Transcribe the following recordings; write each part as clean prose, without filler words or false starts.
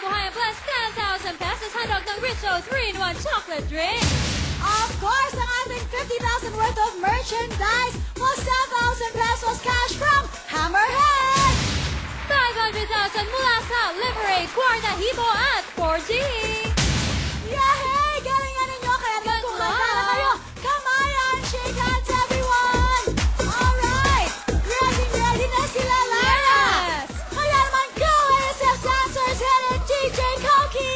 Pangkabuhayan plus 10,000 pesos handog ng Richo 3-in-1 chocolate drink. Of course, ang ating 50,000 worth of merchandise plus 10,000 pesos cash from Hammerhead. 500,000 mula sa Liberate, Kwarta, Hibo at 4G. Yay! Galingan ninyo, kaya naman kumanta na kayo. Kamayan, shake hands everyone! Alright! Ready na sila, Lara! Yes! Kaya naman go, ASF dancers, headed DJ Koki!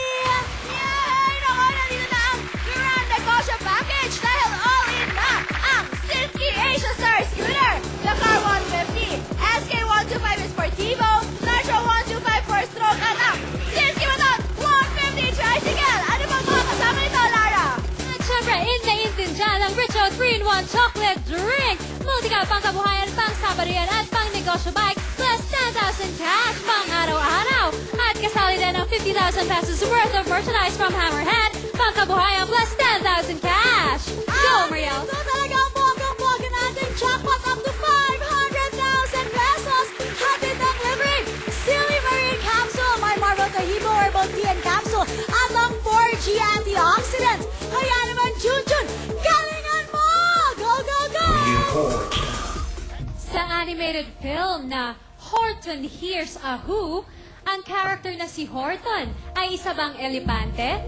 Yay! Naku, nandito na ang Grand Negosyo Package dahil all-in na ang Silky Asia Star Scooter, the Car 150, SK125 Sportivo, Nitro 125 for stroke at ang Silky Baton 150 Tricycle. Ano bang mga kasama nito, Lara? At syempre, in din dyan ang Richo 3-in-1 chocolate drink. Multika pangkabuhayan, pang sabarian at pang negosyo bike plus 10,000 cash pang araw-araw. At kasali din ang 50,000 pesos worth of merchandise from Hammerhead. Pangkabuhayan plus 10,000 cash. Go, Mariel! Ito talaga ang bonggang-bongga natin. Jackpot up to 500,000 pesos. Hatid ng libreng Silly Marine Capsule, My Marvel Tahibo Herbal Tea and Capsule, at ang 4G Antioxidants. Kaya naman, Junjun, galingan mo! Go, go, go! Sa animated film na Horton Hears a Who, ang character na si Horton ay isa bang elepante?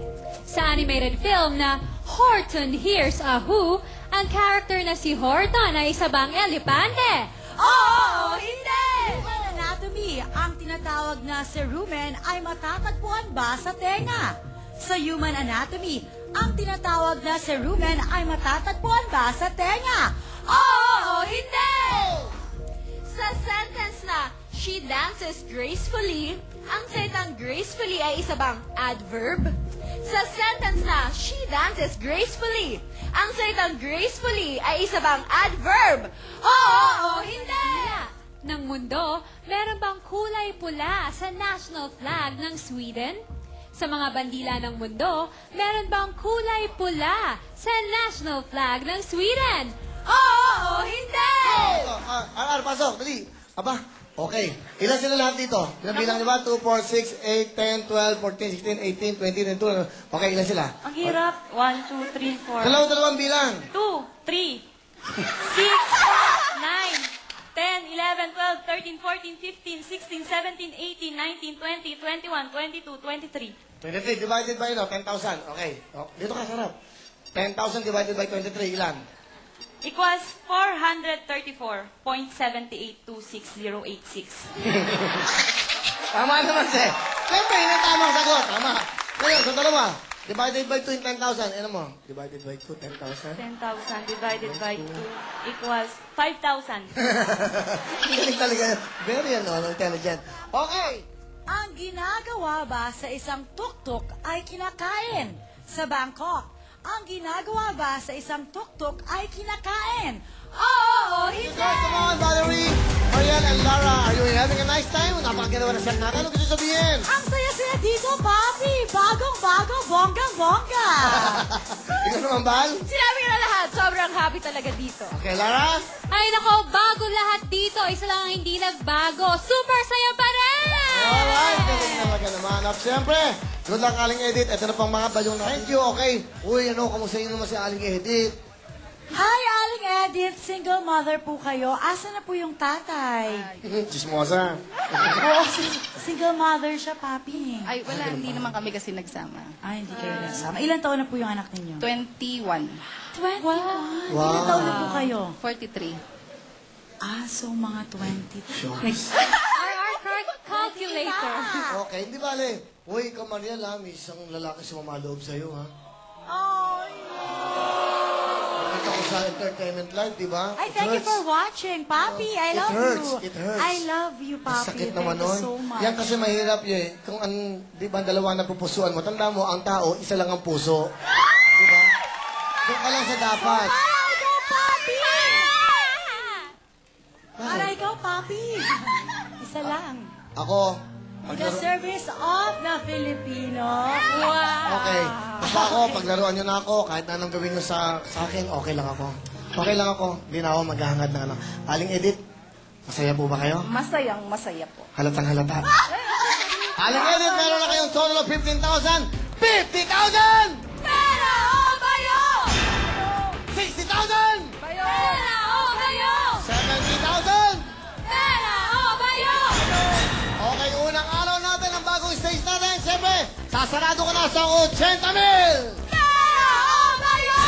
Sa animated film na Horton Hears a Who, ang character na si Horton ay isa bang elepante? Oo, hindi! Human anatomy, ang tinatawag na cerumen ay matatagpuan ba sa tenga? Sa human anatomy, ang tinatawag na cerumen ay matatagpuan ba sa tenga? Oo, hindi! Sa sentence na she dances gracefully, ang salitang gracefully ay isa bang adverb? Sa sentence na she dances gracefully, ang salitang gracefully ay isa bang adverb? Oo, hindi! Ng mundo, meron bang kulay pula sa national flag ng Sweden? Sa mga bandila ng mundo, meron bang kulay pula sa national flag ng Sweden? Oo, hindi! Pasok, dali. Aba, okay. Ilan sila lahat dito? Ilan bilang niyo ba? 2, 4, 6, 8, 10, 12, 14, 16, 18, 20, 22. Okay, ilan sila? Ang hirap. 1, 2, 3, 4. Dalawang bilang. 2, 3, 6, 9, 10, 11, 12, 13, 14, 15, 16, 17, 18, 19, 20, 21, 22, 23. 23 divided by 10,000. Okay. Oh, dito ka, sarap. 10,000 divided by 23, ilan? Equals 434.782686. Tama naman, sir. Siyempre, yun ang tamang sagot. Tama. Ngayon, sa dalawa. Divided by 2 in 10,000. Ano mo? Divided by 2, 10,000. 10,000 divided by 2 equals 5,000. Galing talaga. Very, intelligent. Okay. Ang ginagawa ba sa isang tuktok ay kinakain? Sa Bangkok, ang ginagawa ba sa isang tuktok ay kinakain? Oo, You hindi! guys, come on, Valerie, Mariel, and Lara. Are you having a nice time? Napakaganda na set natin. Ano gusto sabihin? Ang saya-saya dito, Papi! Bagong-bago, bonggang-bongga! Ikaw naman, Val? Sinabi ko na lahat, sobrang happy talaga dito. Okay, Lara? Ay nako, bago lahat dito. Isa lang ang hindi nagbago. Super saya pa rin! Alright, galing talaga naman. At siyempre, good luck, Aling Edith. Ito na pang mga balong na. Thank you, okay. Uy, kamusta yun naman si Aling Edith? Hi, Aling Edith! Single mother po kayo. Asa na po yung tatay? Chismosa. Oo, single mother siya, Papi. Ay, wala. Hindi naman kami kasi nagsama. Ay, hindi kayo nasama. Ilan taon na po yung anak ninyo? 21. 21. Wow. Ilan taon na po kayo? 43. Ah, so mga 20. Our calculator. Okay, hindi bale. Uy, ikaw, Mariel, ha? May isang lalaki sa mamaloob sa'yo, ha? Ay, Nakita ko sa entertainment live, di ba? Ay, thank you for watching, Papi. I love hurts. you. It hurts. I love you, Ang Papi. sakit Thank naman you nun. so much. Yan kasi mahirap yun. Kung di ba, dalawa na pupusuan mo. Tanda mo, ang tao, isa lang ang puso. Di ba? Doon ka lang sa dapat. Para ikaw, Papi! Para ikaw, Papi. Isa lang. Ako, In the service of the Filipino. Wow! okay. Basta ako, paglaruan nyo na ako, kahit na anong gawin nyo sa akin, okay lang ako. Okay lang ako. Hindi na ako maghahangad ng ano. Aling Edith, masaya po ba kayo? Masayang masaya po. Halatang halata. Aling Edith, meron na kayong total of 15,000. 50,000! Pera o bayo? 60,000! Pera o bayo? 70,000! Pera o bayo? Okay, unang araw natin ang bagong stage natin. Siyempre, sasarado ko na sa 80,000! Pera o bayo?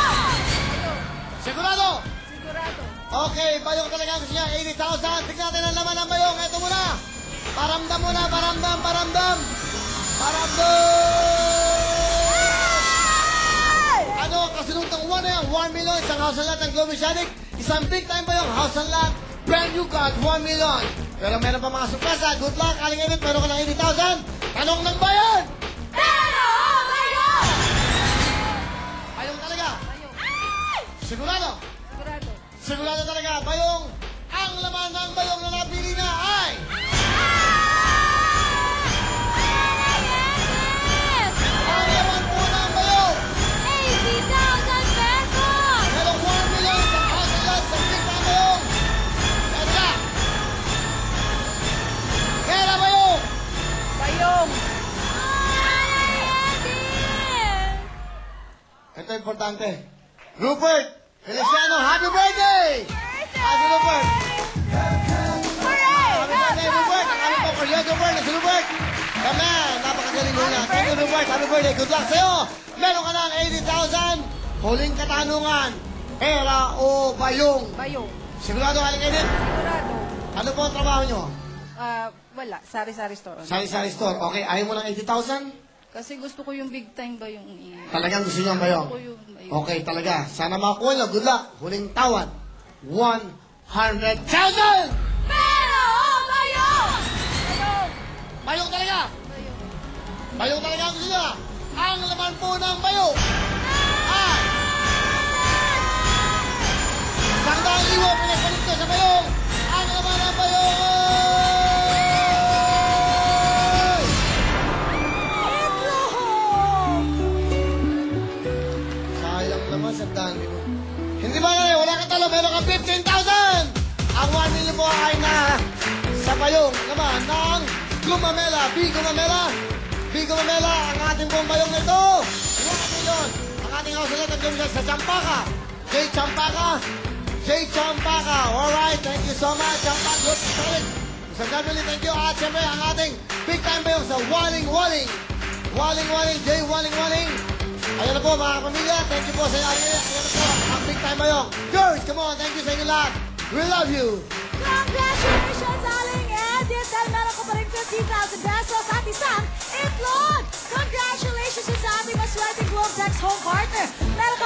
Sigurado? Sigurado. Okay, bayong talaga gusto niya, 80,000. Tignan natin ang laman ng bayong. Ito muna. Paramdam muna, paramdam. Ano ang kasunod ng 1 na yan? 1 million, isang house and lot ng Global Shadik. Isang big time bayong house and lot. Brand new card, 1 million. Pero meron pa mga surpresa. Good luck, Aling Edith. Meron ka ng 80,000. Tanong ng bayan! Pera o bayo? Bayong talaga. Sigurado? Sigurado. Sigurado talaga, bayong. Ang laman ng bayong na napili na ay... Ang laman po ng bayong. 80,000 pesos! Merong 1 million sa house and lot sa big time bayong. Pera! Pera bayong! Bayong. Ito importante. Rupert Feliciano, happy birthday! Happy Rupert! Happy birthday, Rupert! Happy po for you, Rupert! Si Rupert! Kami, napakagaling mo na. Thank you, Rupert. Happy birthday. Good luck sa'yo. Meron ka ng 80,000. Huling katanungan. Pera o bayong? Bayong. Sigurado, Aling Edith? Sigurado. Ano po ang trabaho nyo? Wala. Sari-sari store. Sari-sari store. Okay, ayaw mo ng 80,000? Kasi gusto ko yung big time bayong. Talagang gusto nyo ang bayong? Gusto ko yung bayong. Okay, talaga. Sana makakuha nyo. Good luck. Huling tawad. 100,000! Pera o bayo? Bayong talaga! Bayong talaga ang gusto nyo. Ang laman po ng bayong ay... Sandang iwo, pinagpalit ko sa bayong. Ang laman ng bayong ay... Sayang naman, sandang iwo. Hindi ba nga, wala ka talo, meron ka 15,000! Ang 1 million mo ay na sa bayong naman ng Gumamela, Bigo Mamela, ang ating buong bayong nito. 1 million. Ang ating house ulit ang gumamela sa Champaka. Jay Champaka. Alright, thank you so much. Champaka, good solid. Sa Gabriel, thank you. At siyempre, ang ating big time bayong sa Waling, Jay Waling. Ayan na po mga kapamilya. Thank you po sa inyo. Ayan na po ang big time bayong. Girls, come on. Thank you sa inyo lahat. We love you. Congratulations, Aling Edith! Dahil meron ko pa rin 50,000 pesos at isang itlog! Congratulations sa ating maswerteng Globetex home partner! Meron ka